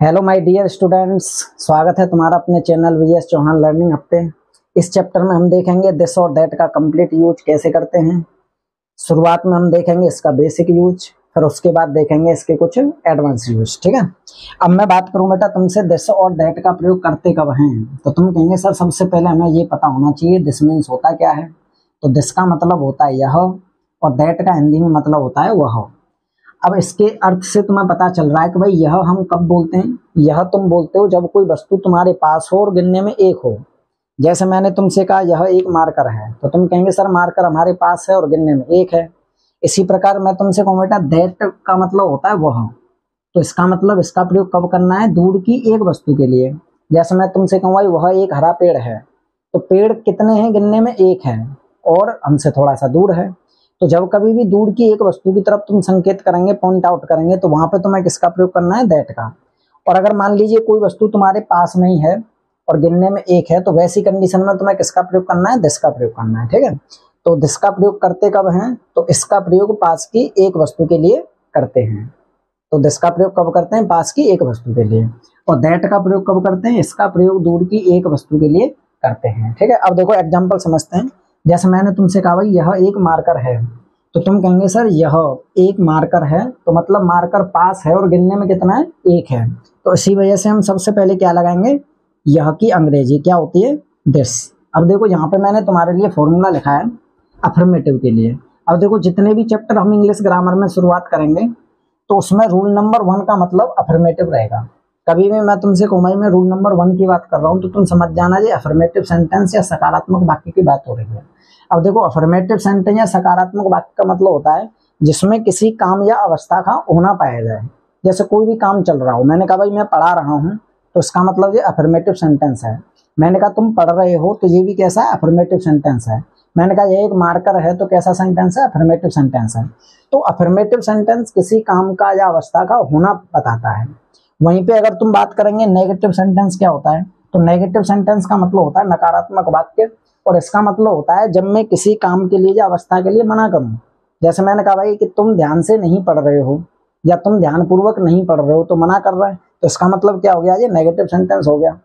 Hello my dear students, स्वागत है तुम्हारा अपने channel VS Chauhan learning hub पे। इस चैप्टर में हम देखेंगे दिस और दैट का कंप्लीट यूज कैसे करते हैं। शुरुआत में हम देखेंगे इसका बेसिक यूज, फिर उसके बाद देखेंगे इसके कुछ एडवांस यूज। ठीक है, अब मैं बात करूं बेटा तुमसे दिस और दैट का प्रयोग करते कब हैं, तो तुम कहेंगे सर सबसे पहले हमें ये पता होना चाहिए दिस मीन्स होता क्या है। तो दिस का मतलब होता है यह, और दैट का हिंदी में मतलब होता है वह। अब इसके अर्थ से तुम्हें पता चल रहा है कि भाई यह हम कब बोलते हैं। यह तुम बोलते हो जब कोई वस्तु तुम्हारे पास हो और गिनने में एक हो। जैसे मैंने तुमसे कहा यह एक मार्कर है, तो तुम कहेंगे सर मार्कर हमारे पास है और गिनने में एक है। इसी प्रकार मैं तुमसे कहूँ बेटा दैट का मतलब होता है वह, तो इसका मतलब इसका प्रयोग कब करना है, दूर की एक वस्तु के लिए। जैसे मैं तुमसे कहूँ भाई वह एक हरा पेड़ है, तो पेड़ कितने हैं, गिनने में एक है और हमसे थोड़ा सा दूर है। तो जब कभी भी दूर की एक वस्तु की तरफ तुम संकेत करेंगे, पॉइंट आउट करेंगे, तो वहां पे तुम्हें किसका प्रयोग करना है, दैट का। और अगर मान लीजिए कोई वस्तु तुम्हारे पास नहीं है और गिनने में एक है, तो वैसी कंडीशन में तुम्हें किसका प्रयोग करना है, दिस का प्रयोग करना है। ठीक है, तो दिस का प्रयोग करते कब हैं, तो इसका प्रयोग पास की एक वस्तु के लिए करते हैं। तो दिस का प्रयोग कब करते हैं, पास की एक वस्तु के लिए। और दैट का प्रयोग कब करते हैं, इसका प्रयोग दूर की एक वस्तु के लिए करते हैं। ठीक है, अब देखो एग्जाम्पल समझते हैं। जैसे मैंने तुमसे कहा भाई यह एक मार्कर है, तो तुम कहेंगे सर यह एक मार्कर है, तो मतलब मार्कर पास है और गिनने में कितना है, एक है। तो इसी वजह से हम सबसे पहले क्या लगाएंगे, यह की अंग्रेजी क्या होती है, दिस। अब देखो यहाँ पे मैंने तुम्हारे लिए फॉर्मूला लिखा है अफर्मेटिव के लिए। अब देखो जितने भी चैप्टर हम इंग्लिश ग्रामर में शुरुआत करेंगे, तो उसमें रूल नंबर 1 का मतलब अफर्मेटिव रहेगा। कभी भी मैं तुमसे कहूँ मैं रूल नंबर 1 की बात कर रहा हूँ, तो तुम समझ जाना ये अफर्मेटिव सेंटेंस या सकारात्मक वाक्य की बात हो रही है। अब देखो अफर्मेटिव सेंटेंस या सकारात्मक वाक्य का मतलब होता है जिसमें किसी काम या अवस्था का होना पाया जाए। जैसे कोई भी काम चल रहा हो, मैंने कहा भाई मैं पढ़ा रहा हूँ, तो इसका मतलब ये अफर्मेटिव सेंटेंस है। मैंने कहा तुम पढ़ रहे हो, तो ये भी कैसा है, अफर्मेटिव सेंटेंस है। मैंने कहा ये एक मार्कर है, तो कैसा सेंटेंस है, अफर्मेटिव सेंटेंस है। तो अफर्मेटिव सेंटेंस किसी काम का या अवस्था का होना बताता है। वहीं पे अगर तुम बात करेंगे नेगेटिव सेंटेंस क्या होता है, तो नेगेटिव सेंटेंस का मतलब होता है नकारात्मक वाक्य, और इसका मतलब होता है जब मैं किसी काम के लिए या अवस्था के लिए मना करूं। जैसे मैंने कहा भाई कि तुम ध्यान से नहीं पढ़ रहे हो या तुम ध्यानपूर्वक नहीं पढ़ रहे हो, तो मना कर रहे हैं, तो इसका मतलब क्या हो गया, ये नेगेटिव सेंटेंस हो गया।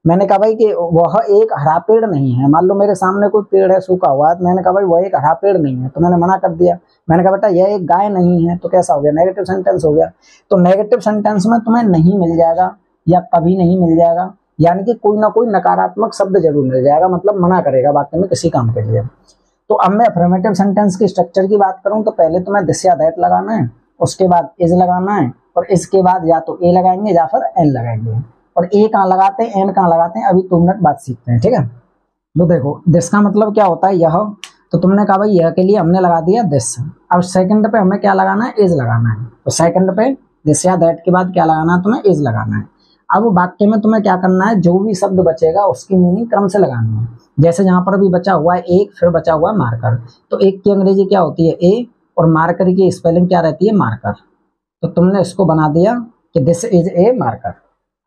मैंने कहा भाई कि वह एक हरा पेड़ नहीं है, मान लो मेरे सामने कोई पेड़ है सूखा हुआ है, तो मैंने कहा भाई वह एक हरा पेड़ नहीं है, तो मैंने मना कर दिया। मैंने कहा बेटा यह एक गाय नहीं है, तो कैसा हो गया, नेगेटिव सेंटेंस हो गया। तो नेगेटिव सेंटेंस में तुम्हें नहीं मिल जाएगा या कभी नहीं मिल जाएगा, यानी कि कोई ना कोई नकारात्मक शब्द जरूर मिल जाएगा, मतलब मना करेगा वाक्य में किसी काम के लिए। तो अब मैं अफर्मेटिव सेंटेंस की स्ट्रक्चर की बात करूं, तो पहले तुम्हें दिस या दैट लगाना है, उसके बाद इज लगाना है, और इसके बाद या तो ए लगाएंगे या फिर एन लगाएंगे। और ए कहाँ लगाते हैं, एन कहाँ लगाते हैं, अभी 2 मिनट बाद सीखते हैं। ठीक है, तो देखो दिस का मतलब क्या होता है, यह। तो तुमने कहा भाई यह के लिए हमने लगा दिया दिस। अब सेकंड पे हमें क्या लगाना है, इज लगाना है। तो सेकंड पे दिस या दैट के बाद क्या लगाना है, तुम्हें इज लगाना है। अब वाक्य में तुम्हें क्या करना है, जो भी शब्द बचेगा उसकी मीनिंग क्रम से लगानी है। जैसे यहाँ पर भी बचा हुआ है एक, फिर बचा हुआ है मार्कर, तो एक की अंग्रेजी क्या होती है, ए, और मार्कर की स्पेलिंग क्या रहती है, मार्कर। तो तुमने इसको बना दिया कि दिस इज ए मार्कर।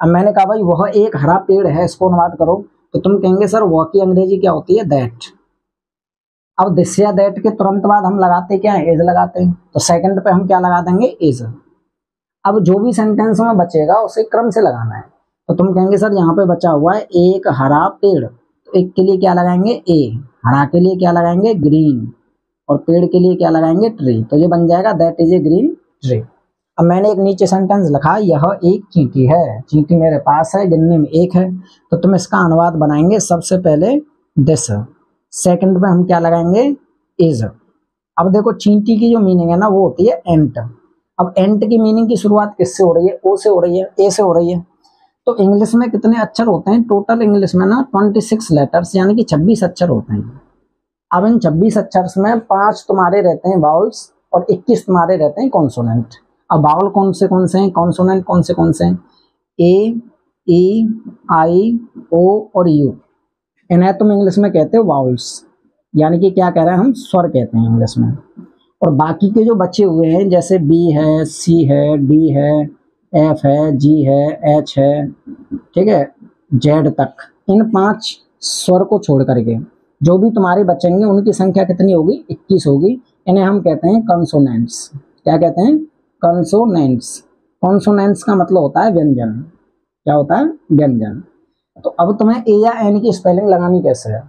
अब मैंने कहा भाई वह एक हरा पेड़ है, इसको अनुवाद करो, तो तुम कहेंगे सर वह की अंग्रेजी क्या होती है, दैट। अब दिस या दैट के तुरंत बाद हम लगाते क्या है, इज लगाते हैं, तो सेकंड पे हम क्या लगा देंगे, इज। अब जो भी सेंटेंस में बचेगा उसे क्रम से लगाना है। तो तुम कहेंगे सर यहाँ पे बचा हुआ है एक हरा पेड़, तो एक के लिए क्या लगाएंगे, ए, हरा के लिए क्या लगाएंगे, ग्रीन, और पेड़ के लिए क्या लगाएंगे, ट्री। तो ये बन जाएगा that is a green tree. अब मैंने एक नीचे सेंटेंस लिखा, यह एक चींटी है, चींटी मेरे पास है, गिनने में एक है। तो तुम इसका अनुवाद बनाएंगे सबसे पहले दिस, सेकंड पे हम क्या लगाएंगे, इज। अब देखो चींटी की जो मीनिंग है ना, वो होती है एंट। अब एंट की मीनिंग की शुरुआत किससे हो रही है, ओ से हो रही है, ए से हो रही है। तो इंग्लिश में कितने अक्षर होते हैं, टोटल इंग्लिश में ना 26 लेटर्स यानी कि 26 अक्षर होते हैं। अब इन 26 अक्षर में 5 तुम्हारे रहते हैं वाउल्स और 21 तुम्हारे रहते हैं कॉन्सोनेंट। अब वाउल कौन से हैं, कॉन्सोनेंट कौन से हैं, ए, ई, आई, ओ और यू। इन्हें तुम इंग्लिश में कहते हो वाउल्स, यानी कि क्या कह रहे हैं हम, स्वर कहते हैं इंग्लिश में। और बाकी के जो बचे हुए हैं जैसे बी है, सी है, डी है, एफ है, जी है, एच है, ठीक है, जेड तक, इन 5 स्वर को छोड़ करके जो भी तुम्हारे बचेंगे उनकी संख्या कितनी होगी, 21 होगी। इन्हें हम कहते हैं कंसोनेंट्स। क्या कहते हैं, कंसोनेंट्स। कॉन्सोनेंट्स का मतलब होता है व्यंजन। क्या होता है, व्यंजन। तो अब तुम्हें ए या एन की स्पेलिंग लगानी कैसे है,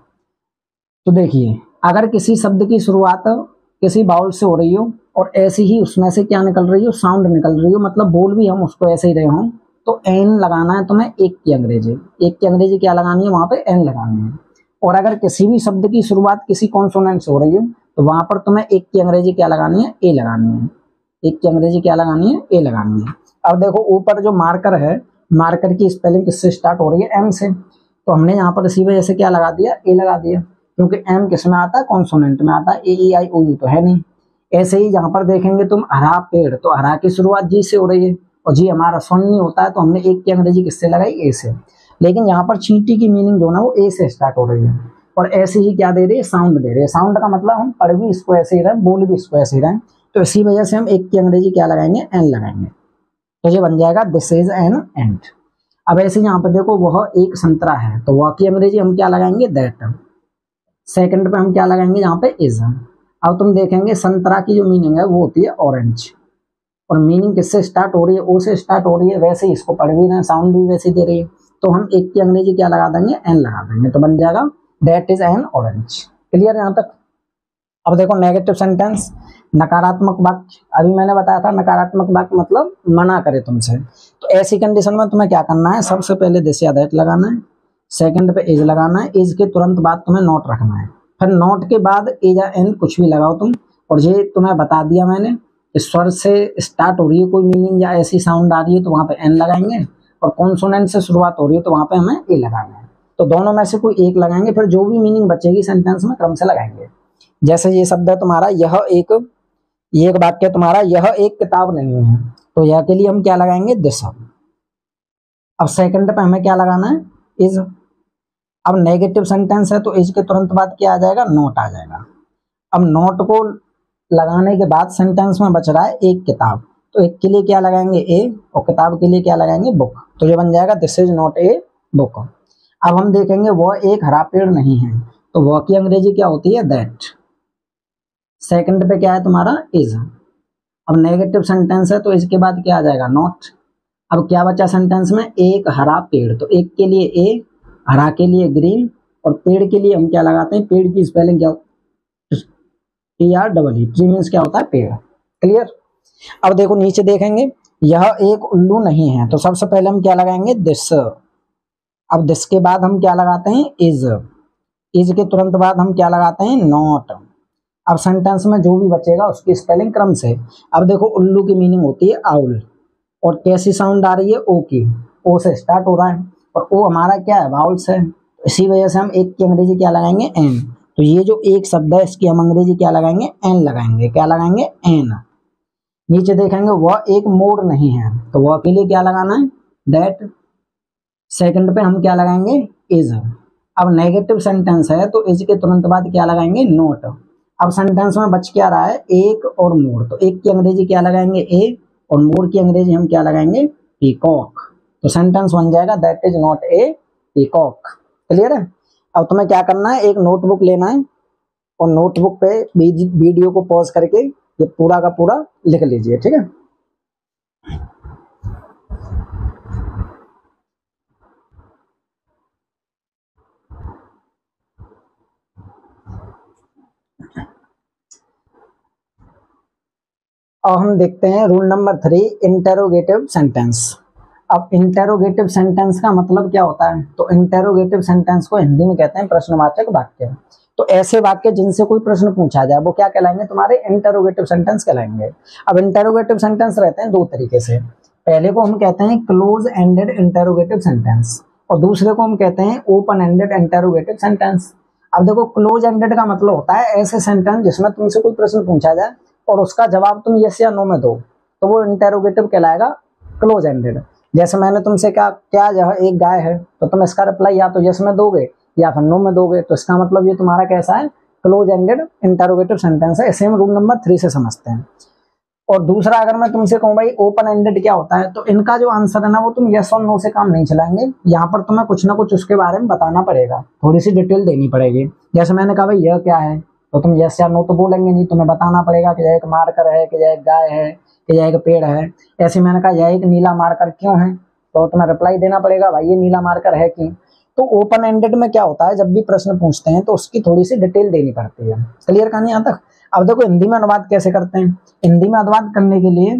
तो देखिए, अगर किसी शब्द की शुरुआत किसी बाउल से हो रही हो और ऐसी ही उसमें से क्या निकल रही हो, साउंड निकल रही हो, मतलब बोल भी हम उसको ऐसे ही रहे हों, तो एन लगाना है तुम्हें, एक की अंग्रेजी। एक की अंग्रेजी क्या लगानी है, वहां पे एन लगानी है। और अगर किसी भी शब्द की शुरुआत किसी कॉन्सोनेंट से हो रही हो तो वहां पर तुम्हें एक की अंग्रेजी क्या लगानी है, ए लगानी है। एक की अंग्रेजी क्या लगानी है, ए लगानी है। अब देखो ऊपर जो मार्कर है, मार्कर की स्पेलिंग किससे स्टार्ट हो रही है, एम से, तो हमने यहाँ पर इसी वजह से क्या लगा दिया, ए लगा दिया, क्योंकि एम किस में आता है, कॉन्सोनेंट में आता है, ए ई आई ओ यू तो है नहीं। ऐसे ही यहाँ पर देखेंगे तुम, हरा पेड़, तो हरा की शुरुआत जी से हो रही है और जी हमारा स्वर्ण नहीं होता है, तो हमने एक की अंग्रेजी किससे लगाई, ए से। लेकिन यहाँ पर चींटी की मीनिंग जो ना वो ए से स्टार्ट हो रही है और ऐसे ही क्या दे रही है, साउंड दे रही है। साउंड का मतलब हम पढ़ भी इसको ऐसे ही रहे, बोल भी इसको ऐसे ही रहे, तो इसी वजह से हम एक की अंग्रेजी क्या लगाएंगे, एन लगाएंगे। तो ये बन जाएगा दिस इज एन एंड। अब ऐसे यहाँ पर देखो, वह एक संतरा है, तो वह की अंग्रेजी हम क्या लगाएंगे, दैट। सेकंड पे हम क्या लगाएंगे, यहाँ पे इज। अब तुम देखेंगे संतरा की जो मीनिंग है वो होती है ऑरेंज, और मीनिंग किससे स्टार्ट हो रही है, ओ से स्टार्ट हो रही है, वैसे ही इसको पढ़ भी रहे हैं, साउंड भी वैसे दे रही है, तो हम एक की अंग्रेजी क्या लगा देंगे, एन लगा देंगे, तो बन जाएगा that is an orange. Clear यहाँ तक। अब देखो नेगेटिव सेंटेंस, नकारात्मक वाक्य। अभी मैंने बताया था नकारात्मक वाक्य मतलब मना करे तुमसे, तो ऐसी कंडीशन में तुम्हें क्या करना है, सबसे पहले दिस या दैट लगाना है, सेकंड पे इज लगाना है, इज के तुरंत बाद तुम्हें नॉट रखना है, फिर नॉट के बाद ए या एन कुछ भी लगाओ तुम। और ये तुम्हें बता दिया मैंने, स्वर से स्टार्ट हो रही है कोई मीनिंग या ऐसी साउंड आ रही है तो वहां पे एन लगाएंगे, और कॉन्सोनेंट से शुरुआत हो रही है तो वहां पे हमें ए लगाना है। तो दोनों में से कोई एक लगाएंगे, फिर जो भी मीनिंग बचेगी सेंटेंस में क्रम से लगाएंगे। जैसे ये शब्द है तुम्हारा, ये एक वाक्य तुम्हारा, यह एक किताब नहीं है, तो यह के लिए हम क्या लगाएंगे, दिस। अब सेकंड पे हमें क्या लगाना है, इज। अब नेगेटिव सेंटेंस है तो इज के तुरंत बाद क्या आ जाएगा, नॉट आ जाएगा। अब नॉट को लगाने के बाद सेंटेंस में बच रहा है एक किताब, तो एक के लिए क्या लगाएंगे, ए, और किताब के लिए क्या लगाएंगे, बुक, तो ये बन जाएगा this is not a book. अब हम देखेंगे वह एक हरा पेड़ नहीं है, तो वह की अंग्रेजी क्या होती है, दैट। सेकंड पे क्या है तुम्हारा, इज। अब नेगेटिव सेंटेंस है तो इसके बाद क्या आ जाएगा, नॉट। अब क्या बचा सेंटेंस में, एक हरा पेड़, तो एक के लिए ए, हरा के लिए ग्रीन, और पेड़ के लिए हम क्या लगाते हैं, पेड़ की स्पेलिंग क्या, T R double E, tree means क्या होता है, पेड़। क्लियर। अब देखो नीचे देखेंगे, यह एक उल्लू नहीं है, तो सबसे पहले हम क्या लगाएंगे, दिस। अब दिस के बाद हम क्या लगाते हैं, इज। इज के तुरंत बाद हम क्या लगाते हैं, नॉट। अब सेंटेंस में जो भी बचेगा उसकी स्पेलिंग क्रम से। अब देखो उल्लू की मीनिंग होती है आउल, और कैसी साउंड आ रही है, ओ की, ओ से स्टार्ट हो रहा है, और ओ हमारा क्या है, वाउल्स है, इसी वजह से हम एक की अंग्रेजी क्या लगाएंगे, एन। तो ये जो एक शब्द है इसकी हम अंग्रेजी क्या लगाएंगे, एन लगाएंगे, क्या लगाएंगे, एन। नीचे देखेंगे वह एक मोर नहीं है, तो वह के लिए क्या लगाना है, दैट। सेकंड पे हम क्या लगाएंगे, इज। अब नेगेटिव सेंटेंस है तो इज के तुरंत बाद क्या लगाएंगे, नोट। अब सेंटेंस में बच क्या रहा है, एक और मोर, तो एक की अंग्रेजी क्या लगाएंगे, ए, और मोर की अंग्रेजी हम क्या लगाएंगे, पीकॉक। तो सेंटेंस बन जाएगा that is not a peacock. Clear है। अब तुम्हें क्या करना है, एक नोटबुक लेना है और नोटबुक पे वीडियो को पॉज करके ये पूरा का पूरा लिख लीजिए, ठीक है। अब हम देखते हैं रूल नंबर 3, इंटेरोगेटिव सेंटेंस। अब इंटेरोगेटिव सेंटेंस का मतलब क्या होता है, तो इंटेरोगेटिव सेंटेंस को हिंदी में कहते हैं प्रश्नवाचक वाक्य। तो ऐसे वाक्य जिनसे कोई प्रश्न पूछा जाए वो क्या कहलाएंगे, तुम्हारे इंटेरोगेटिव सेंटेंस कहलाएंगे। अब इंटेरोगेटिव सेंटेंस रहते हैं दो तरीके से, पहले को हम कहते हैं क्लोज एंडेड इंटेरोगेटिव सेंटेंस, और दूसरे को हम कहते हैं ओपन एंडेड इंटेरोगेटिव सेंटेंस। अब देखो क्लोज एंडेड का मतलब होता है ऐसे सेंटेंस जिसमें तुमसे कोई प्रश्न पूछा जाए और उसका जवाब तुम यस या नो में दो, तो वो इंटेरोगेटिव कहलाएगा क्लोज एंडेड। जैसे मैंने तुमसे कहा क्या यह एक गाय है, तो तुम इसका रिप्लाई या तो यस में दोगे या फिर नो में दोगे, तो इसका मतलब ये तुम्हारा कैसा है, क्लोज एंडेड इंटेरोगेटिव सेंटेंस है। इसे हम रूल नंबर 3 से समझते हैं। और दूसरा अगर मैं तुमसे कहूँ भाई ओपन एंडेड क्या होता है, तो इनका जो आंसर है ना वो तुम यस और नो से काम नहीं चलाएंगे, यहाँ पर तुम्हें कुछ ना कुछ उसके बारे में बताना पड़ेगा, थोड़ी सी डिटेल देनी पड़ेगी। जैसे मैंने कहा भाई यह क्या है, तो तुम यस या नो तो बोलेंगे नहीं, तुम्हें बताना पड़ेगा कि यह एक मार्कर है, कि यह एक गाय है, कि यह एक पेड़ है। ऐसे मैंने कहा यह एक नीला मार्कर क्यों है, तो तुम्हें रिप्लाई देना पड़ेगा भाई ये नीला मार्कर है कि। तो ओपन एंडेड में क्या होता है, जब भी प्रश्न पूछते हैं तो उसकी थोड़ी सी डिटेल देनी पड़ती है। क्लियर कहानी यहाँ तक। अब देखो हिंदी में अनुवाद कैसे करते हैं। हिंदी में अनुवाद करने के लिए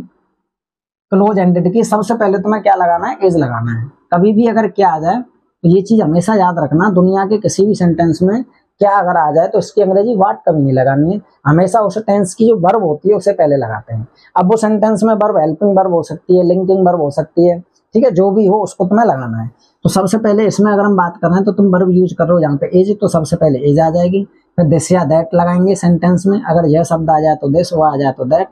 क्लोज एंडेड की सबसे पहले तुम्हें क्या लगाना है, इज लगाना है। कभी भी अगर क्या आ जाए तो ये चीज हमेशा याद रखना, दुनिया के किसी भी सेंटेंस में क्या अगर आ जाए तो इसकी अंग्रेजी वाट कभी नहीं लगानी है, हमेशा उस टेंस की जो वर्ब होती है उसे पहले लगाते हैं। अब वो सेंटेंस में वर्ब हेल्पिंग वर्ब हो सकती है, लिंकिंग वर्ब हो सकती है, ठीक है, जो भी हो उसको तुम्हें लगाना है। तो सबसे पहले इसमें अगर हम बात कर रहे हैं तो तुम वर्ब यूज कर रहे हो यहाँ पे इज, तो सबसे पहले इज आ जाएगी, फिर दिस या दैट लगाएंगे सेंटेंस में, अगर यह शब्द आ जाए तो दिस, वो आ जाए तो दैट,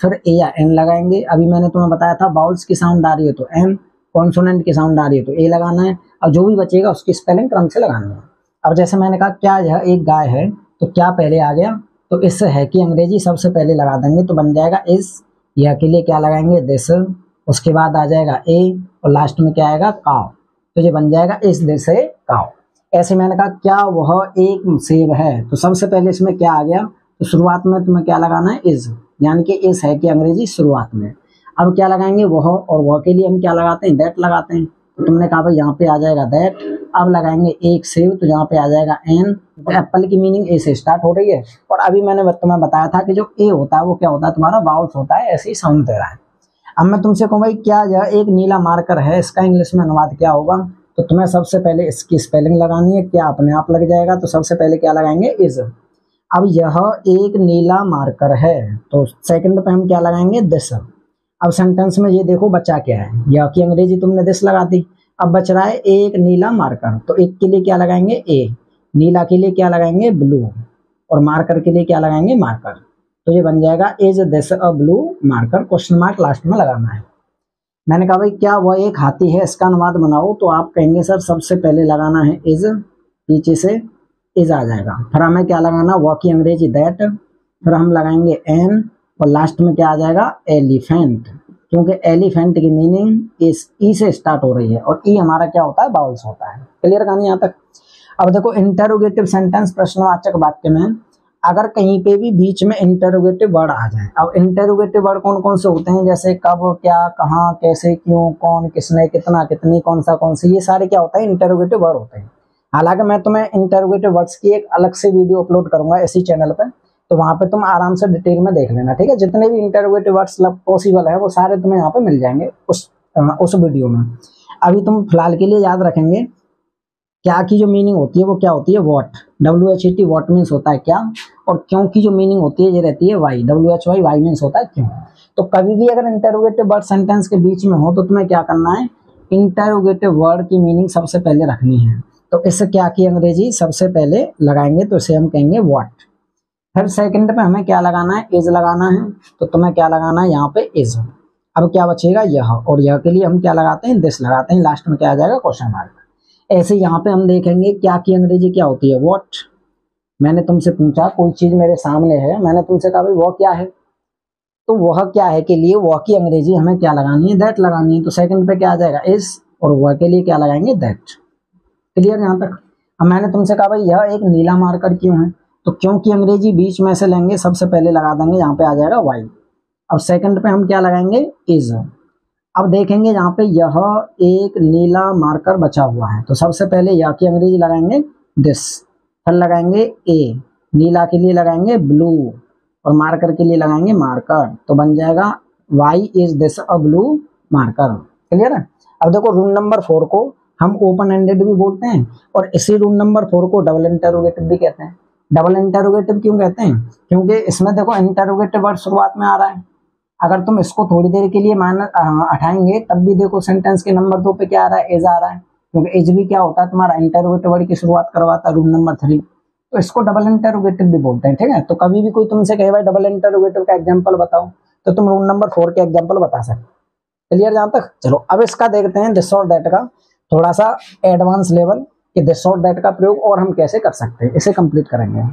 फिर ए या एन लगाएंगे। अभी मैंने तुम्हें बताया था बाउल्स की साउंड आ रही है तो एन, कॉन्सोनेंट की साउंड आ रही है तो ए लगाना है, और जो भी बचेगा उसकी स्पेलिंग क्रम से लगानी है। अब जैसे मैंने कहा क्या यह एक गाय है, तो क्या पहले आ गया, तो इस है कि अंग्रेजी सबसे पहले लगा देंगे तो बन जाएगा इज। यह के लिए क्या लगाएंगे, दिस, उसके बाद आ जाएगा ए, और लास्ट में क्या आएगा, काव, तो ये बन जाएगा इस दिस ए काव। ऐसे मैंने कहा क्या वह एक सेब है, तो सबसे पहले इसमें क्या आ गया, तो शुरुआत में तुम्हें क्या लगाना है, इज, यानी कि इस है कि अंग्रेजी शुरुआत में। अब क्या लगाएंगे, वह, और वह के लिए हम क्या लगाते हैं, दैट लगाते हैं, तो तुमने कहा भाई यहाँ पे आ जाएगा दैट। अब लगाएंगे एक सेब, तो यहाँ पे आ जाएगा एन, तो एप्पल की मीनिंग ए से स्टार्ट हो रही है, और अभी मैंने तुम्हें बताया था कि जो ए होता है वो क्या होता है, तुम्हारा वाउल्स होता है, ऐसे ही साउंड दे रहा है। अब मैं तुमसे कहूँ भाई क्या यह एक नीला मार्कर है, इसका इंग्लिश में अनुवाद क्या होगा, तो तुम्हें सबसे पहले इसकी स्पेलिंग लगानी है, क्या अपने आप लग जाएगा, तो सबसे पहले क्या लगाएंगे, इज। अब यह एक नीला मार्कर है, तो सेकंड पे हम क्या लगाएंगे, दिस। अब सेंटेंस में ये देखो बचा क्या है, यह की अंग्रेजी तुमने दिस लगा दी, अब बच रहा है एक नीला मार्कर, तो एक के लिए क्या लगाएंगे, ए, नीला के लिए क्या लगाएंगे, ब्लू, और मार्कर के लिए क्या लगाएंगे, मार्कर, तो ये बन जाएगा is this a blue marker, question mark last में लगाना है। मैंने कहा भाई क्या वह एक हाथी है, इसका अनुवाद बनाओ, तो आप कहेंगे सर सबसे पहले लगाना है इज, नीचे से इज आ जाएगा, फिर हमें क्या लगाना, वह की अंग्रेजी दैट, फिर हम लगाएंगे एन, और लास्ट में क्या आ जाएगा, एलिफेंट, क्योंकि एलिफेंट की मीनिंग इस ई से स्टार्ट हो रही है, और ई हमारा क्या होता है, बाउल्स होता है। क्लियर कहानी यहाँ तक। अब देखो इंटरोगेटिव सेंटेंस, प्रश्नवाचक वाक्य में अगर कहीं पे भी बीच में इंटरोगेटिव वर्ड आ जाए, अब इंटरोगेटिव वर्ड कौन कौन से होते हैं, जैसे कब, क्या, कहाँ, कैसे, क्यों, कौन, किसने, कितना, कितनी, कौन सा, कौन से, ये सारे क्या होता है, इंटरोगेटिव वर्ड होते हैं। हालांकि मैं तुम्हें इंटरोगेटिव वर्ड्स की एक अलग से वीडियो अपलोड करूंगा इसी चैनल पर, तो वहां पे तुम आराम से डिटेल में देख लेना, ठीक है। जितने भी इंटरोगेटिव वर्ड्स पॉसिबल है वो सारे तुम्हें यहाँ पे मिल जाएंगे उस वीडियो में। अभी तुम फिलहाल के लिए याद रखेंगे क्या की जो मीनिंग होती है वो क्या होती है, वॉट, WHET, वॉट मीन्स होता है क्या, और क्यों की जो मीनिंग होती है ये रहती है वाई, WHY, वाई मीन्स होता है क्यों। तो कभी भी अगर इंटरोगेटिव वर्ड सेंटेंस के बीच में हो तो तुम्हें क्या करना है, इंटरोगेटिव वर्ड की मीनिंग सबसे पहले रखनी है, तो इससे क्या की अंग्रेजी सबसे पहले लगाएंगे, तो इसे हम कहेंगे वॉट। फिर सेकंड पे हमें क्या लगाना है, इज लगाना है, तो तुम्हें क्या लगाना है यहाँ पे इज। अब क्या बचेगा, यह, और यह के लिए हम क्या लगाते हैं, दिस लगाते हैं, लास्ट में क्या आ जाएगा, क्वेश्चन मार्क। ऐसे यहाँ पे हम देखेंगे क्या की अंग्रेजी क्या होती है, व्हाट। मैंने तुमसे पूछा कोई चीज मेरे सामने है, मैंने तुमसे कहा भाई वो क्या है, तो वह क्या है के लिए वह की अंग्रेजी हमें क्या लगानी है, दैट लगानी है, तो सेकंड पे क्या आ जाएगा, इज, और वह के लिए क्या लगाएंगे, दैट। क्लियर यहाँ तक। अब मैंने तुमसे कहा भाई यह एक नीला मार्कर क्यों है, तो क्यों की अंग्रेजी बीच में से लेंगे, सबसे पहले लगा देंगे, यहाँ पे आ जाएगा वाई। अब सेकंड पे हम क्या लगाएंगे, इज। अब देखेंगे यहाँ पे यह एक नीला मार्कर बचा हुआ है, तो सबसे पहले यह की अंग्रेजी लगाएंगे दिस, फिर लगाएंगे ए, नीला के लिए लगाएंगे ब्लू, और मार्कर के लिए लगाएंगे मार्कर, तो बन जाएगा y is this a blue marker. Clear है। अब देखो रूल नंबर 4 को हम ओपन एंडेड भी बोलते हैं, और इसी रूल नंबर 4 को डबल इंटरोगेटिव भी कहते हैं। डबल इंटरोगेटिव क्यों कहते हैं, क्योंकि इसमें देखो इंटरोगेटिव वर्ड शुरुआत में आ रहा है, अगर तुम इसको थोड़ी देर के लिए मान हटाएंगे तब भी देखो सेंटेंस के नंबर 2 पे क्या आ रहा है, इज आ रहा है, क्योंकि इज भी क्या होता है तुम्हारा इंटरोगेटिव वर्ड की शुरुआत करवाता है, रूल नंबर 3, तो इसको डबल इंटरोगेटिव भी बोलते हैं, ठीक है। तो कभी भी कोई तुमसे कहे भाई डबल इंटरोगेटिव का एग्जांपल बताओ, तो तुम रूल नंबर 4 के एग्जांपल बता सकते। क्लियर जहां तक। चलो अब इसका देखते हैं दिस और दैट का थोड़ा सा एडवांस लेवल, कि दिस और दैट का प्रयोग और हम कैसे कर सकते हैं, इसे कंप्लीट करेंगे।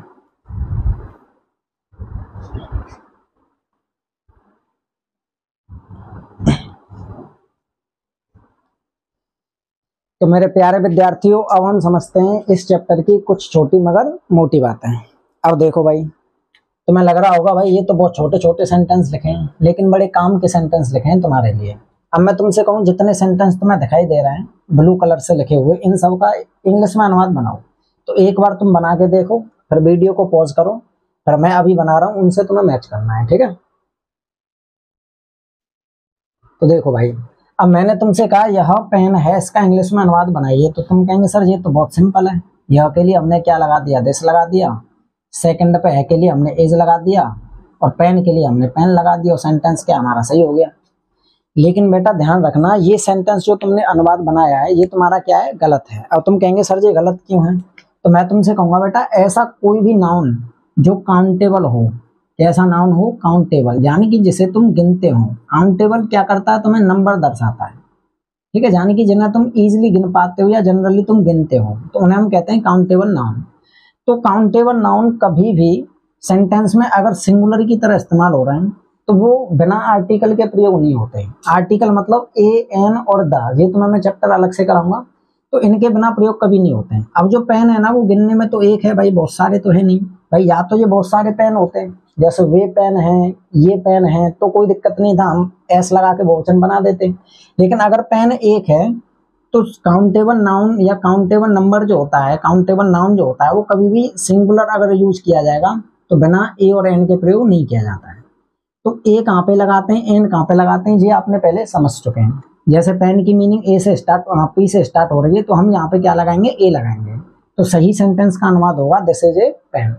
तो मेरे प्यारे विद्यार्थियों अब हम समझते हैं इस चैप्टर की कुछ छोटी मगर मोटी बातें। अब देखो भाई, तुम्हें लग रहा होगा भाई ये तो बहुत छोटे छोटे सेंटेंस लिखे हैं, लेकिन बड़े काम के सेंटेंस लिखे हैं तुम्हारे लिए। अब मैं तुमसे कहूँ जितने सेंटेंस तुम्हें दिखाई दे रहे हैं ब्लू कलर से लिखे हुए, इन सब का इंग्लिश में अनुवाद बनाओ। तो एक बार तुम बना के देखो, फिर वीडियो को पॉज करो, फिर मैं अभी बना रहा हूँ उनसे तुम्हें मैच करना है, ठीक है। तो देखो भाई, अब मैंने तुमसे कहा यह पेन है, इसका इंग्लिश में अनुवाद बनाइए। तो तुम कहेंगे सर ये तो बहुत सिंपल है, यह के लिए हमने क्या लगा दिया, दिस लगा दिया, सेकंड पे है के लिए हमने इज लगा दिया, और पेन के लिए हमने पेन लगा दिया, और सेंटेंस क्या हमारा सही हो गया। लेकिन बेटा ध्यान रखना, ये सेंटेंस जो तुमने अनुवाद बनाया है ये तुम्हारा क्या है, गलत है। अब तुम कहेंगे सर ये गलत क्यों है, तो मैं तुमसे कहूंगा बेटा ऐसा कोई भी नाउन जो काउंटेबल हो, कैसा नाउन हो, काउंटेबल, यानी कि जिसे तुम गिनते हो। काउंटेबल क्या करता है, तुम्हें नंबर दर्शाता है, ठीक है, यानी कि जिन्हें तुम इजीली गिन पाते हो या जनरली तुम गिनते हो, तो उन्हें हम कहते हैं काउंटेबल नाउन। तो काउंटेबल नाउन कभी भी सेंटेंस में अगर सिंगुलर की तरह इस्तेमाल हो रहे हैं तो वो बिना आर्टिकल के प्रयोग नहीं होते। आर्टिकल मतलब ए, एन और द, ये तुम्हें मैं चैप्टर अलग से कराऊंगा, तो इनके बिना प्रयोग कभी नहीं होते हैं। अब जो पेन है ना वो गिनने में तो एक है भाई, बहुत सारे तो है नहीं भाई, या तो ये बहुत सारे पेन होते हैं, जैसे वे पेन है, ये पेन है, तो कोई दिक्कत नहीं था, हम एस लगा के बहुवचन बना देते। लेकिन अगर पेन एक है तो काउंटेबल नाउन या काउंटेबल नंबर जो होता है, काउंटेबल नाउन जो होता है, वो कभी भी सिंगुलर अगर यूज किया जाएगा तो बिना ए और एन के प्रयोग नहीं किया जाता है। तो ए कहाँ पे लगाते हैं, एन कहाँ पे लगाते हैं, ये आपने पहले समझ चुके हैं। जैसे पेन की मीनिंग ए से स्टार्ट, पी से स्टार्ट हो रही है, तो हम यहाँ पे क्या लगाएंगे, ए लगाएंगे, तो सही सेंटेंस का अनुवाद होगा दिस इज ए पेन।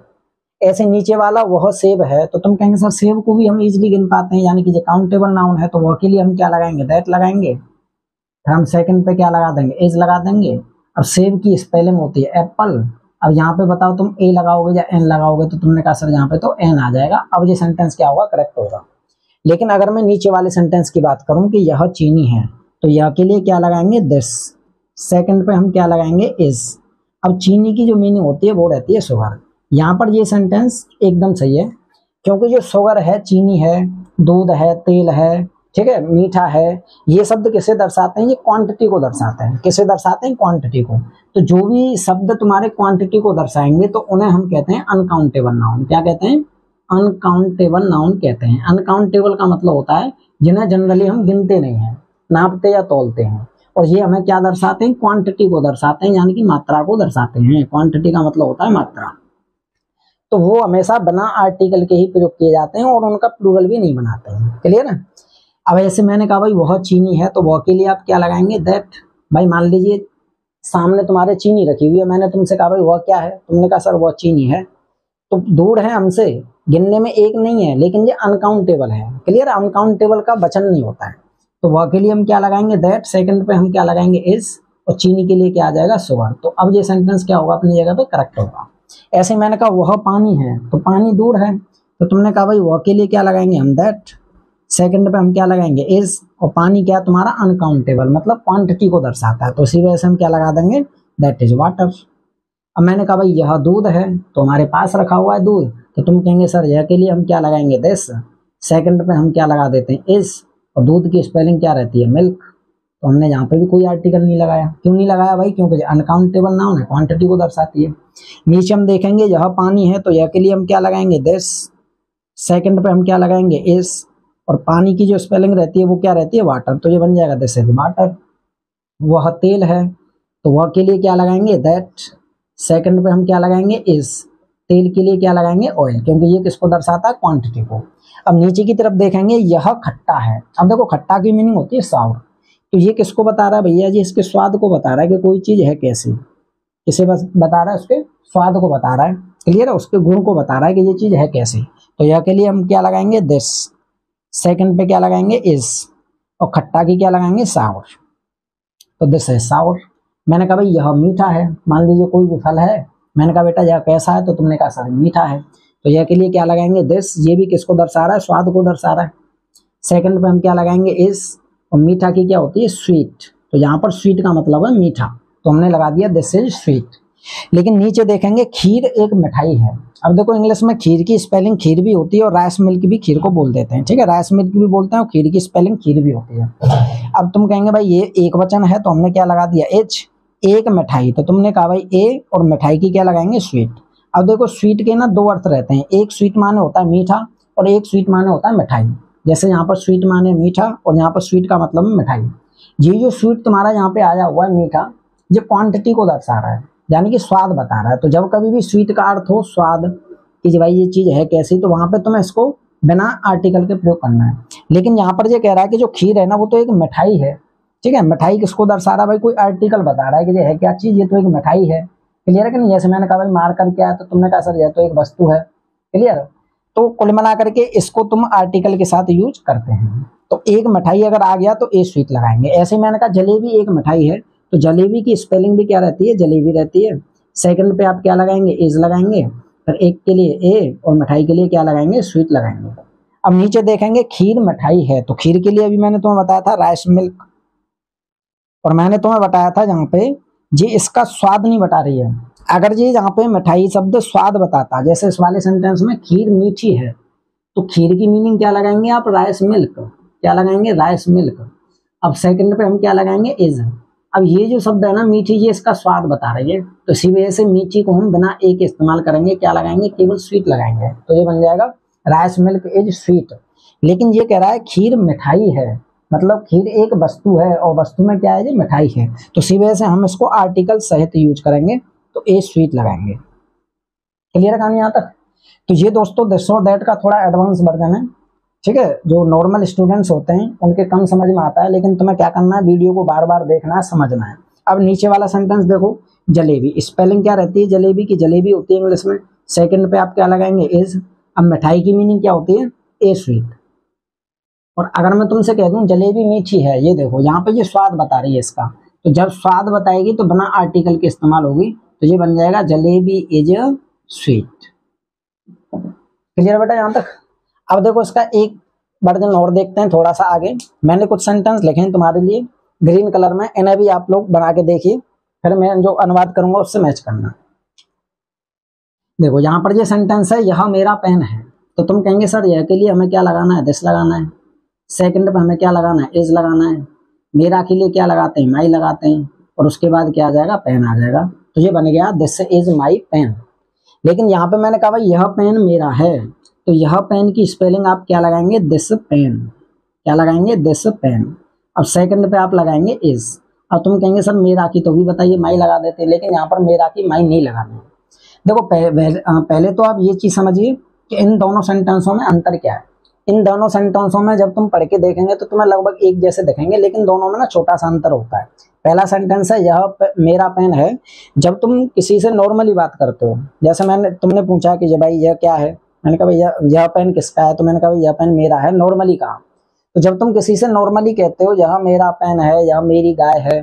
ऐसे नीचे वाला वह सेब है, तो तुम कहेंगे सर सेब को भी हम इजीली गिन पाते हैं, यानी कि जो काउंटेबल नाउन है, तो वह के लिए हम क्या लगाएंगे, दैट लगाएंगे, फिर हम सेकंड पे क्या लगा देंगे, एज लगा देंगे। अब सेब की स्पेलिंग होती है एप्पल, अब यहाँ पे बताओ तुम ए लगाओगे या एन लगाओगे, तो तुमने कहा सर यहाँ पे तो एन आ जाएगा। अब ये सेंटेंस क्या होगा, करेक्ट होगा। लेकिन अगर मैं नीचे वाले सेंटेंस की बात करूं कि यह चीनी है, तो यह के लिए क्या लगाएंगे, दिस, सेकंड पे हम क्या लगाएंगे, इज। अब चीनी की जो मीनिंग होती है वो रहती है शुगर। यहाँ पर ये सेंटेंस एकदम सही है, क्योंकि जो शुगर है, चीनी है, दूध है, तेल है, ठीक है, मीठा है, ये शब्द किसे दर्शाते हैं, ये क्वांटिटी को दर्शाते हैं। किसे दर्शाते हैं, क्वांटिटी को। तो जो भी शब्द तुम्हारे क्वांटिटी को दर्शाएंगे तो उन्हें हम कहते हैं अनकाउंटेबल नाउन। क्या कहते हैं, अनकाउंटेबल नाउन कहते हैं। अनकाउंटेबल का मतलब होता है जिन्हें जनरली हम गिनते नहीं हैं, नापते या तोलते हैं, और ये हमें क्या दर्शाते हैं, क्वांटिटी को दर्शाते हैं, यानी कि मात्रा को दर्शाते हैं। क्वांटिटी का मतलब होता है मात्रा। तो वो हमेशा बिना आर्टिकल के ही प्रयोग किए जाते हैं और उनका प्लूरल भी नहीं बनाते हैं। क्लियर है। अब ऐसे मैंने कहा भाई वह चीनी है, तो वह के लिए आप क्या लगाएंगे, दैट। भाई मान लीजिए सामने तुम्हारे चीनी रखी हुई है, मैंने तुमसे कहा भाई वह क्या है, तुमने कहा सर वह चीनी है, तो दूर है हमसे, गिनने में एक नहीं है, लेकिन ये अनकाउंटेबल है। क्लियर, अनकाउंटेबल का वचन नहीं होता है, तो वह के लिए हम क्या लगाएंगे, दैट, सेकंड पे हम क्या लगाएंगे, इज, और चीनी के लिए क्या आ जाएगा, शुगर। तो अब ये सेंटेंस क्या होगा, अपनी जगह पे करेक्ट होगा। ऐसे मैंने कहा वह पानी है, तो पानी दूर है, तो तुमने कहा भाई वह के लिए क्या लगाएंगे हम, दैट, सेकंड पे हम क्या लगाएंगे, इज, और पानी क्या तुम्हारा अनकाउंटेबल मतलब क्वांटिटी को दर्शाता है, तो इसी वजह से हम क्या लगा देंगे, दैट इज वाटर। अब मैंने कहा भाई यह दूध है, तो हमारे पास रखा हुआ है दूध, तो तुम कहेंगे सर यह के लिए हम क्या लगाएंगे, दिस, सेकंड पे हम क्या लगा देते हैं, इज, और दूध की स्पेलिंग क्या रहती है, मिल्क, तो हमने यहाँ पे भी कोई आर्टिकल नहीं लगाया। क्यों नहीं लगाया भाई, क्योंकि अनकाउंटेबल नाउन है, क्वांटिटी को दर्शाती है। नीचे हम देखेंगे यह पानी है, तो यह के लिए हम क्या लगाएंगे, दिस, सेकंड पे हम क्या लगाएंगे, इज, और पानी की जो स्पेलिंग रहती है वो क्या रहती है, वाटर, तो ये बन जाएगा दिस इज वाटर। वह तेल है, तो वह के लिए क्या लगाएंगे, दैट, सेकंड पे हम क्या लगाएंगे, इज, तेल के लिए क्या लगाएंगे, ऑयल, क्योंकि ये किसको दर्शाता है, क्वांटिटी को। अब नीचे की तरफ देखेंगे यह खट्टा है, अब देखो खट्टा की मीनिंग होती है साउर, तो ये किसको बता रहा है भैया जी, इसके स्वाद को बता रहा है कि कोई चीज है कैसी, किसे बस बता रहा है, उसके स्वाद को बता रहा है। क्लियर है, उसके गुण को बता रहा है कि ये चीज है कैसी, तो यह के लिए हम क्या लगाएंगे, दिस, सेकंड पे क्या लगाएंगे, इज, और खट्टा की क्या लगाएंगे, साउर, तो दिस है साउर। मैंने कहा भाई यह मीठा है, मान लीजिए कोई भी फल है, मैंने कहा बेटा यह कैसा है, तो तुमने कहा सर मीठा है, तो यह के लिए क्या लगाएंगे, दिस, ये भी किसको दर्शा रहा है, स्वाद को दर्शा रहा है। सेकंड पे हम क्या लगाएंगे, इज, और मीठा की क्या होती है, स्वीट, तो यहाँ पर स्वीट का मतलब है मीठा, तो हमने लगा दिया दिस इज स्वीट। लेकिन नीचे देखेंगे खीर एक मिठाई है। अब देखो इंग्लिश में खीर की स्पेलिंग खीर भी होती है और राइस मिल्क भी खीर को बोल देते हैं, ठीक है, राइस मिल्क भी बोलते हैं और खीर की स्पेलिंग खीर भी होती है। अब तुम कहेंगे भाई ये एक वचन है, तो हमने क्या लगा दिया, एच, एक मिठाई, तो तुमने कहा भाई ए, और मिठाई की क्या लगाएंगे, स्वीट। अब देखो स्वीट के ना दो अर्थ रहते हैं, एक स्वीट माने होता है मीठा और एक स्वीट माने होता है मिठाई। जैसे यहाँ पर स्वीट माने मीठा और यहाँ पर स्वीट का मतलब मिठाई। ये जो स्वीट तुम्हारा यहाँ पे आया हुआ है मीठा, ये क्वांटिटी को दर्शा रहा है, यानी कि स्वाद बता रहा है। तो जब कभी भी स्वीट का अर्थ हो स्वाद कि भाई ये चीज है कैसी, तो वहां पे तुम्हें इसको बिना आर्टिकल के प्रयोग करना है। लेकिन यहाँ पर ये कह रहा है कि जो खीर है ना वो तो एक मिठाई है, ठीक है। मिठाई किसको दर्शा रहा है भाई, कोई आर्टिकल बता रहा है कि ये है क्या चीज, ये तो एक मिठाई है। क्लियर है कि नहीं। जैसे मैंने कहा भाई मार कर क्या है, तो तुमने कहा सर यह तो एक वस्तु है। क्लियर। तो कुल मिला करके इसको तुम आर्टिकल के साथ यूज करते हैं। तो एक मिठाई अगर आ गया तो ए स्वीट लगाएंगे। ऐसे मैंने कहा जलेबी एक मिठाई है, तो जलेबी की स्पेलिंग भी क्या रहती है, जलेबी रहती है। सेकंड पे आप क्या लगाएंगे, एज लगाएंगे। फिर एक के लिए ए और मिठाई के लिए क्या लगाएंगे, स्वीट लगाएंगे। अब नीचे देखेंगे खीर मिठाई है, तो खीर के लिए अभी मैंने तुम्हें बताया था राइस मिल्क, और मैंने तुम्हें बताया था जहाँ पे ये इसका स्वाद नहीं बता रही है। अगर ये यहाँ पे मिठाई शब्द स्वाद बताता, जैसे इस वाले सेंटेंस में खीर मीठी है, तो खीर की मीनिंग क्या लगाएंगे आप, राइस मिल्क। क्या लगाएंगे, राइस मिल्क। अब सेकंड पे हम क्या लगाएंगे, इज। अब ये जो शब्द है ना मीठी, ये इसका स्वाद बता रही है, तो इसी वजह से मीठी को हम बिना ए के इस्तेमाल करेंगे, क्या लगाएंगे, केवल स्वीट लगाएंगे। तो ये बन जाएगा राइस मिल्क इज स्वीट। लेकिन ये कह रहा है खीर मिठाई है, मतलब खीर एक वस्तु है और वस्तु में क्या है, ये मिठाई है। तो इसी वजह से हम इसको आर्टिकल सहित यूज करेंगे, तो ए स्वीट लगाएंगे। क्लियर है कहानी यहाँ तक। तो ये दोस्तों दिस और दैट का थोड़ा एडवांस वर्जन है, ठीक है। जो नॉर्मल स्टूडेंट्स होते हैं उनके कम समझ में आता है, लेकिन तुम्हें क्या करना है, वीडियो को बार बार देखना है, समझना है। अब नीचे वाला सेंटेंस देखो, जलेबी, स्पेलिंग क्या रहती है जलेबी की, जलेबी होती है इंग्लिश में। सेकंड पे आप क्या लगाएंगे, इज। अब मिठाई की मीनिंग क्या होती है, ए स्वीट। और अगर मैं तुमसे कह दूं जलेबी मीठी है, ये देखो यहाँ पे ये स्वाद बता रही है इसका, तो जब स्वाद बताएगी तो बिना आर्टिकल के इस्तेमाल होगी, तो ये बन जाएगा जलेबी इज स्वीट। क्लियर बेटा यहाँ तक। अब देखो इसका एक वर्जन और देखते हैं थोड़ा सा आगे। मैंने कुछ सेंटेंस लिखे हैं तुम्हारे लिए ग्रीन कलर में, इन्हें भी आप लोग बना के देखिए, फिर मैं जो अनुवाद करूंगा उससे मैच करना। देखो यहाँ पर ये सेंटेंस है, यह मेरा पेन है, तो तुम कहेंगे सर यह के लिए हमें क्या लगाना है, दिस लगाना है। सेकंड पे हमें क्या लगाना है, इज लगाना है। मेरा के लिए क्या लगाते हैं, माई लगाते हैं, और उसके बाद क्या आ जाएगा, पेन आ जाएगा। तो ये बन गया दिस इज माई पेन। लेकिन यहाँ पे मैंने कहा भाई यह पेन मेरा है, तो यह पेन की स्पेलिंग आप क्या लगाएंगे, दिस पेन। क्या लगाएंगे, दिस पेन। अब सेकंड पे आप लगाएंगे इज। अब तुम कहेंगे सर मेरा की, तो भी बताइए माई लगा देते, लेकिन यहाँ पर मेरा की माई नहीं लगानी। देखो पहले तो आप ये चीज समझिए कि इन दोनों सेंटेंसों में अंतर क्या है। इन दोनों सेंटेंसों में जब तुम पढ़ के देखेंगे तो तुम्हें लगभग एक जैसे दिखेंगे, लेकिन दोनों में ना छोटा सा अंतर होता है। पहला सेंटेंस है यह मेरा पेन है, जब तुम किसी से नॉर्मली बात करते हो, जैसे तुमने पूछा कि भाई यह क्या है, मैंने कहा भाई यह पेन किसका है, तो मैंने कहा भाई यह पेन मेरा है, नॉर्मली कहा। तो जब तुम किसी से नॉर्मली कहते हो यह मेरा पेन है, यह मेरी गाय है,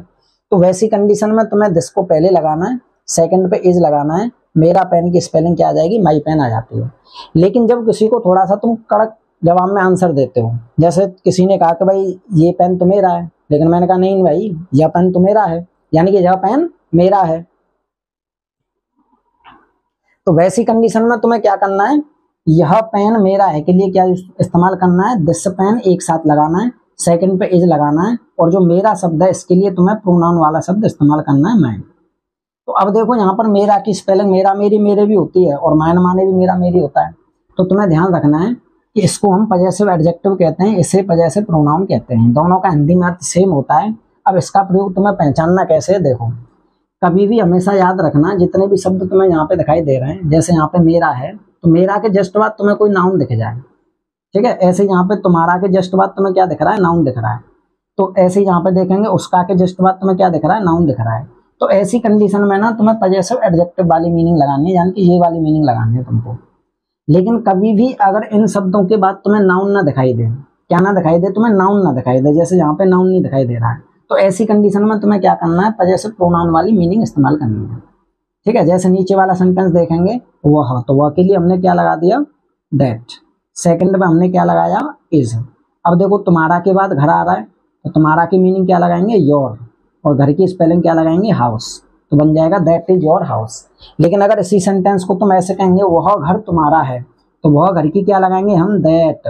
तो वैसी कंडीशन में तुम्हें दिस को पहले लगाना है, सेकंड पे इज लगाना है। मेरा पेन की स्पेलिंग क्या आ जाएगी, माई पेन आ जाती है। लेकिन जब किसी को थोड़ा सा तुम कड़क जवाब में आंसर देते हो, जैसे किसी ने कहा कि भाई ये पेन तो मेरा है, लेकिन मैंने कहा नहीं भाई यह पेन तो मेरा है, यानी कि यह पेन मेरा है, तो वैसी कंडीशन में तुम्हें क्या करना है, यह पेन मेरा है के लिए क्या इस्तेमाल करना है, दिस पेन एक साथ लगाना है, सेकंड पे इज लगाना है, और जो मेरा शब्द है इसके लिए तुम्हें प्रोनाउन वाला शब्द इस्तेमाल करना है, मैं। तो अब देखो यहाँ पर मेरा की स्पेलिंग मेरा मेरी मेरे भी होती है, और मैन माने भी मेरा मेरी होता है। तो तुम्हें ध्यान रखना है कि इसको हम पजेसिव एडजेक्टिव कहते हैं, इसे पजेसिव प्रोनाउन कहते हैं। दोनों का हिंदी में अर्थ सेम होता है। अब इसका प्रयोग तुम्हें पहचानना कैसे है, देखो कभी भी हमेशा याद रखना, जितने भी शब्द तुम्हें यहाँ पे दिखाई दे रहे हैं, जैसे यहाँ पे मेरा है, तो मेरा के जस्ट बाद तुम्हें कोई नाउन दिख जाए, ठीक है। ऐसे यहाँ पे तुम्हारा के जस्ट बाद तुम्हें क्या दिख रहा है, नाउन दिख रहा है। तो ऐसे यहाँ पे देखेंगे उसका के जस्ट बाद तुम्हें क्या दिख रहा है, नाउन दिख रहा है। तो ऐसी कंडीशन में ना तुम्हें पजेसिव एडजेक्टिव वाली मीनिंग लगानी है, यानी कि ये वाली मीनिंग लगानी है तुमको। लेकिन कभी भी अगर इन शब्दों के बाद तुम्हें नाउन ना दिखाई दे, क्या ना दिखाई दे, तुम्हें नाउन ना दिखाई दे, जैसे यहाँ पे नाउन नहीं दिखाई दे रहा है, तो ऐसी कंडीशन में तुम्हें क्या करना है, पजेसिव प्रोनाउन वाली मीनिंग इस्तेमाल करनी है, ठीक है। जैसे नीचे वाला सेंटेंस देखेंगे, वह, तो वह के लिए हमने क्या लगा दिया, दैट। सेकंड में हमने क्या लगाया, इज। अब देखो तुम्हारा के बाद घर आ रहा है, तो तुम्हारा की मीनिंग क्या लगाएंगे, योर, और घर की स्पेलिंग क्या लगाएंगे, हाउस, तो बन जाएगा दैट इज योर हाउस। लेकिन अगर इसी सेंटेंस को तुम ऐसे कहेंगे वह घर तुम्हारा है, तो वह घर की क्या लगाएंगे हम, दैट।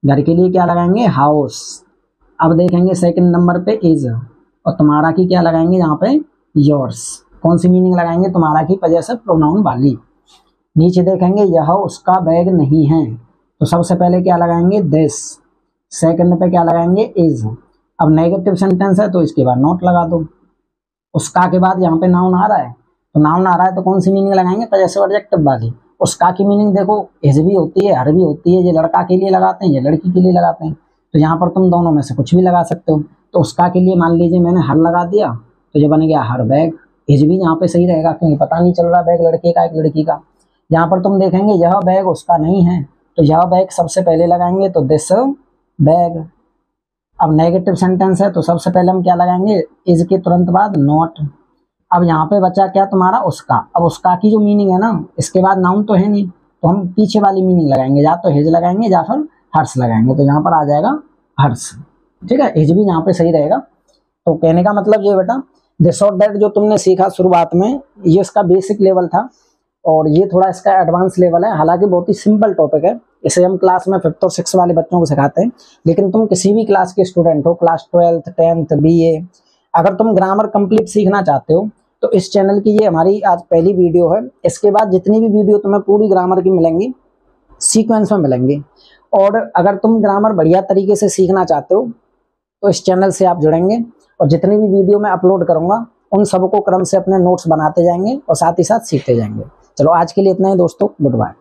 घर के लिए क्या लगाएंगे, हाउस। अब देखेंगे सेकंड नंबर पे इज, और तुम्हारा की क्या लगाएंगे यहाँ पे, योर्स। कौन सी मीनिंग लगाएंगे, तुम्हारा की पजेसिव प्रोनाउन वाली। नीचे देखेंगे यह उसका बैग नहीं है, तो सबसे पहले क्या लगाएंगे, दिस। सेकंड पे क्या लगाएंगे, इज। अब नेगेटिव सेंटेंस है तो इसके बाद नॉट लगा दो। उसका के बाद यहाँ पे नाउन आ रहा है, तो नाउन आ रहा है तो कौन सी मीनिंग लगाएंगे, पजेसिव एडजेक्टिव वाली। उसका की मीनिंग देखो, इज भी होती है, हर भी होती है। ये लड़का के लिए लगाते हैं, ये लड़की के लिए लगाते हैं, तो यहाँ पर तुम दोनों में से कुछ भी लगा सकते हो। तो उसका के लिए मान लीजिए मैंने हर लगा दिया, तो ये बन गया हर बैग। इज भी यहाँ पे सही रहेगा, क्योंकि पता नहीं चल रहा बैग लड़के का एक लड़की का। यहाँ पर तुम देखेंगे यह बैग उसका नहीं है, तो यह बैग सबसे पहले लगाएंगे, तो दिस बैग। अब नेगेटिव सेंटेंस है तो सबसे पहले हम क्या लगाएंगे, इज के तुरंत बाद नॉट। अब यहाँ पे बचा क्या तुम्हारा, उसका। अब उसका की जो मीनिंग है ना, इसके बाद नाउन तो है नहीं, तो हम पीछे वाली मीनिंग लगाएंगे, या तो हिज लगाएंगे या फिर हर्ष लगाएंगे, तो यहाँ पर आ जाएगा हर्ष। ठीक है, हिज भी यहाँ पे सही रहेगा। तो कहने का मतलब ये बेटा, दिस और दैट जो तुमने सीखा शुरुआत में, ये इसका बेसिक लेवल था, और ये थोड़ा इसका एडवांस लेवल है। हालांकि बहुत ही सिंपल टॉपिक है, इसे हम क्लास में 5th और 6th वाले बच्चों को सिखाते हैं। लेकिन तुम किसी भी क्लास के स्टूडेंट हो, क्लास 12th 10th BA, अगर तुम ग्रामर कंप्लीट सीखना चाहते हो तो इस चैनल की ये हमारी आज पहली वीडियो है। इसके बाद जितनी भी वीडियो तुम्हें पूरी ग्रामर की मिलेंगी, सीक्वेंस में मिलेंगी। और अगर तुम ग्रामर बढ़िया तरीके से सीखना चाहते हो तो इस चैनल से आप जुड़ेंगे, और जितनी भी वीडियो मैं अपलोड करूंगा उन सबको क्रम से अपने नोट्स बनाते जाएंगे और साथ ही साथ सीखते जाएंगे। चलो आज के लिए इतना ही दोस्तों, गुड बाय।